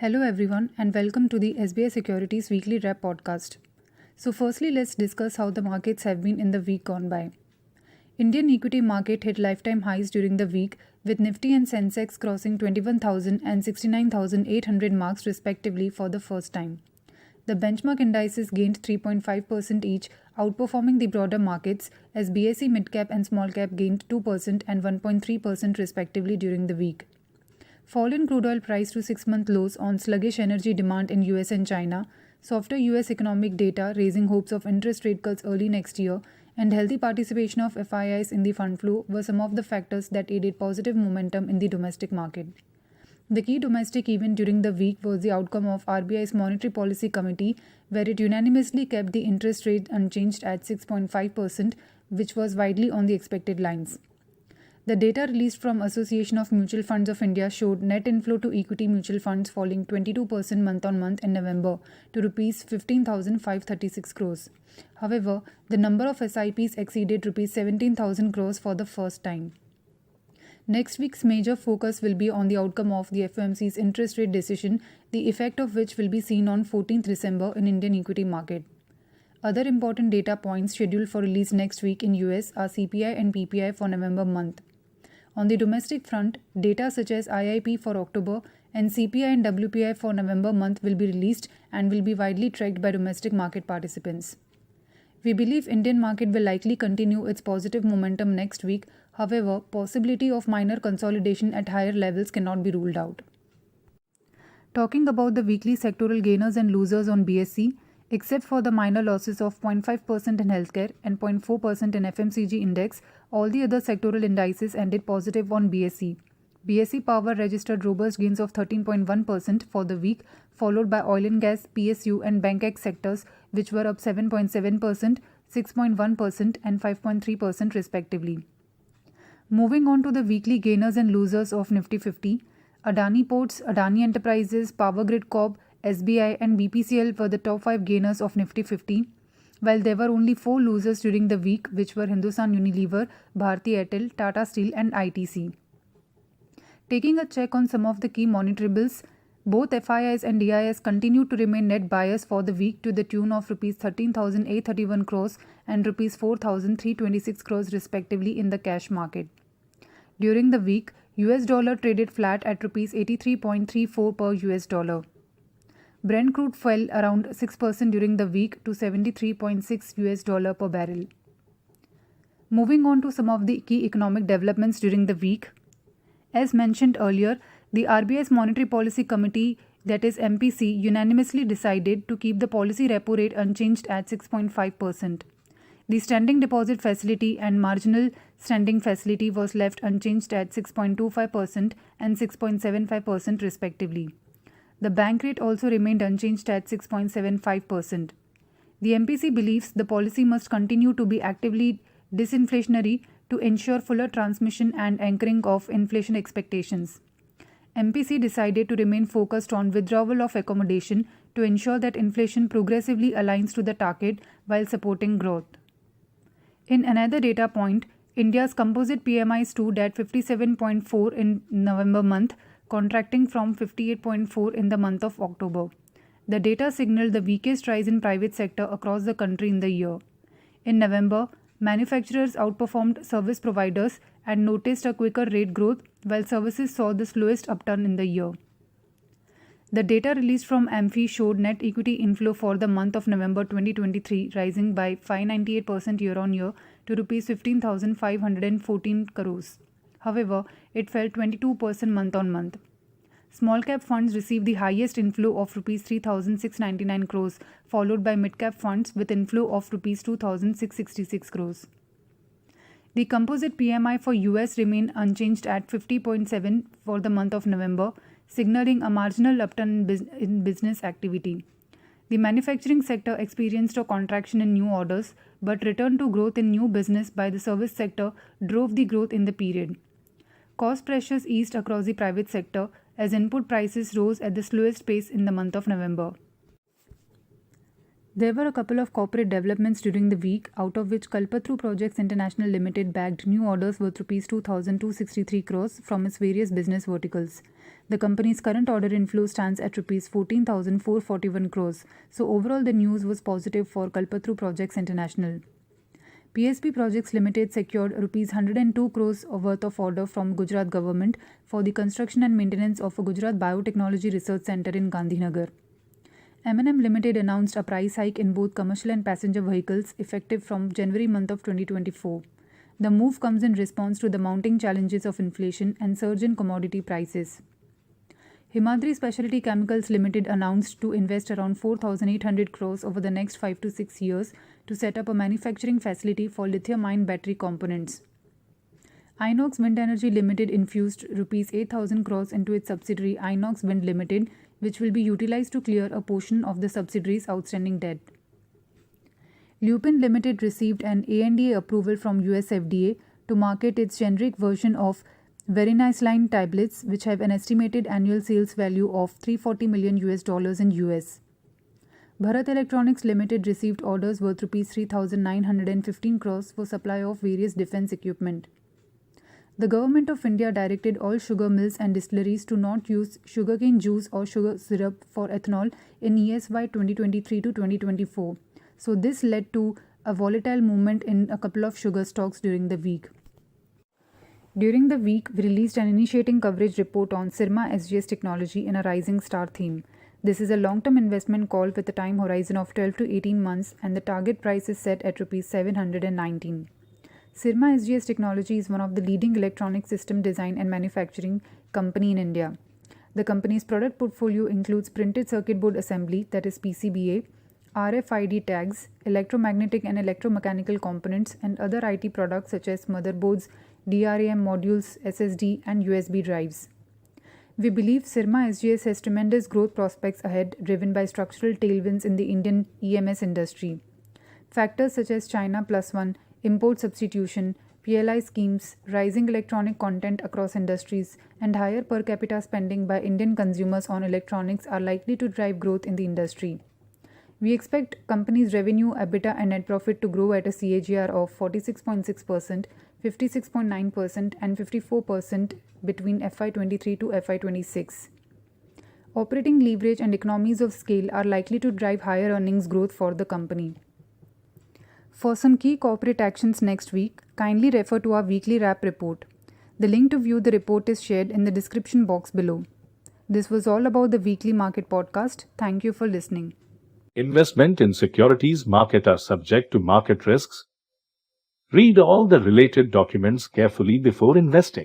Hello, everyone, and welcome to the SBI Securities Weekly Wrap podcast. So, firstly, let's discuss how the markets have been in the week gone by. Indian equity market hit lifetime highs during the week, with Nifty and Sensex crossing 21,000 and 69,800 marks respectively for the first time. The benchmark indices gained 3.5% each, outperforming the broader markets, as BSE Midcap and Small Cap gained 2% and 1.3% respectively during the week. Fall in crude oil price to 6-month lows on sluggish energy demand in US and China, softer US economic data raising hopes of interest rate cuts early next year, and healthy participation of FIIs in the fund flow were some of the factors that aided positive momentum in the domestic market. The key domestic event during the week was the outcome of RBI's Monetary Policy Committee, where it unanimously kept the interest rate unchanged at 6.5%, which was widely on the expected lines. The data released from Association of Mutual Funds of India showed net inflow to equity mutual funds falling 22% month-on-month in November to Rs 15,536 crores. However, the number of SIPs exceeded Rs 17,000 crores for the first time. Next week's major focus will be on the outcome of the FOMC's interest rate decision, the effect of which will be seen on 14th December in Indian equity market. Other important data points scheduled for release next week in US are CPI and PPI for November month. On the domestic front, data such as IIP for October and CPI and WPI for November month will be released and will be widely tracked by domestic market participants. We believe Indian market will likely continue its positive momentum next week. However, possibility of minor consolidation at higher levels cannot be ruled out. Talking about the weekly sectoral gainers and losers on BSE, except for the minor losses of 0.5% in healthcare and 0.4% in FMCG index, all the other sectoral indices ended positive on BSE. BSE Power registered robust gains of 13.1% for the week, followed by oil and gas, PSU and Bank sectors, which were up 7.7%, 6.1% and 5.3% respectively. Moving on to the weekly gainers and losers of Nifty 50, Adani Ports, Adani Enterprises, Power Grid Corp, SBI and BPCL were the top 5 gainers of Nifty 50, while there were only 4 losers during the week, which were Hindustan Unilever, Bharti Airtel, Tata Steel and ITC. Taking a check on some of the key monitorables, both FIIs and DIIs continued to remain net buyers for the week to the tune of Rs 13,831 crores and Rs 4,326 crores respectively in the cash market. During the week, US dollar traded flat at Rs 83.34 per US dollar. Brent crude fell around 6% during the week to $73.6 US per barrel. Moving on to some of the key economic developments during the week. As mentioned earlier, the RBI's Monetary Policy Committee, that is MPC, unanimously decided to keep the policy repo rate unchanged at 6.5%. The standing deposit facility and marginal standing facility was left unchanged at 6.25% and 6.75% respectively. The bank rate also remained unchanged at 6.75%. The MPC believes the policy must continue to be actively disinflationary to ensure fuller transmission and anchoring of inflation expectations. MPC decided to remain focused on withdrawal of accommodation to ensure that inflation progressively aligns to the target while supporting growth. In another data point, India's composite PMI stood at 57.4 in November month, contracting from 58.4 in the month of October. The data signaled the weakest rise in private sector across the country in the year. In November, manufacturers outperformed service providers and noticed a quicker rate growth, while services saw the slowest upturn in the year. The data released from AMFI showed net equity inflow for the month of November 2023 rising by 598% year-on-year to Rs 15,514 crores. However, it fell 22% month-on-month. Small cap funds received the highest inflow of Rs 3,699 crores, followed by mid-cap funds with inflow of Rs 2,666 crores. The composite PMI for US remained unchanged at 50.7 for the month of November, signaling a marginal upturn in business activity. The manufacturing sector experienced a contraction in new orders, but return to growth in new business by the service sector drove the growth in the period. Cost pressures eased across the private sector as input prices rose at the slowest pace in the month of November. There were a couple of corporate developments during the week, out of which Kalpatru Projects International Limited bagged new orders worth Rs 2,263 crores from its various business verticals. The company's current order inflow stands at Rs 14,441 crores, so overall the news was positive for Kalpatru Projects International. PSP Projects Limited secured Rs 102 crores worth of order from Gujarat government for the construction and maintenance of a Gujarat Biotechnology Research Centre in Gandhinagar. M&M Limited announced a price hike in both commercial and passenger vehicles effective from January month of 2024. The move comes in response to the mounting challenges of inflation and surge in commodity prices. Himadri Specialty Chemicals Limited announced to invest around 4,800 crores over the next 5 to 6 years to set up a manufacturing facility for lithium-ion battery components. Inox Wind Energy Limited infused Rs 8,000 crores into its subsidiary Inox Wind Limited, which will be utilized to clear a portion of the subsidiary's outstanding debt. Lupin Limited received an ANDA approval from US FDA to market its generic version of Veriniceline tablets, which have an estimated annual sales value of $340 million in US. Bharat Electronics Limited received orders worth Rs 3,915 crores for supply of various defense equipment. The Government of India directed all sugar mills and distilleries to not use sugarcane juice or sugar syrup for ethanol in ESY 2023 to 2024. So this led to a volatile movement in a couple of sugar stocks during the week. During the week, we released an initiating coverage report on Syrma SGS technology in a rising star theme. This is a long-term investment call with a time horizon of 12 to 18 months and the target price is set at Rs 719. Syrma SGS Technology is one of the leading electronic system design and manufacturing company in India. The company's product portfolio includes printed circuit board assembly, that is PCBA, RFID tags, electromagnetic and electromechanical components, and other IT products such as motherboards, DRAM modules, SSD, and USB drives. We believe Syrma SGS has tremendous growth prospects ahead, driven by structural tailwinds in the Indian EMS industry. Factors such as China Plus One, import substitution, PLI schemes, rising electronic content across industries, and higher per capita spending by Indian consumers on electronics are likely to drive growth in the industry. We expect company's revenue, EBITDA, and net profit to grow at a CAGR of 46.6%, 56.9%, and 54% between FY23 to FY26. Operating leverage and economies of scale are likely to drive higher earnings growth for the company. For some key corporate actions next week, kindly refer to our weekly wrap report. The link to view the report is shared in the description box below. This was all about the weekly market podcast. Thank you for listening. Investment in securities market are subject to market risks. Read all the related documents carefully before investing.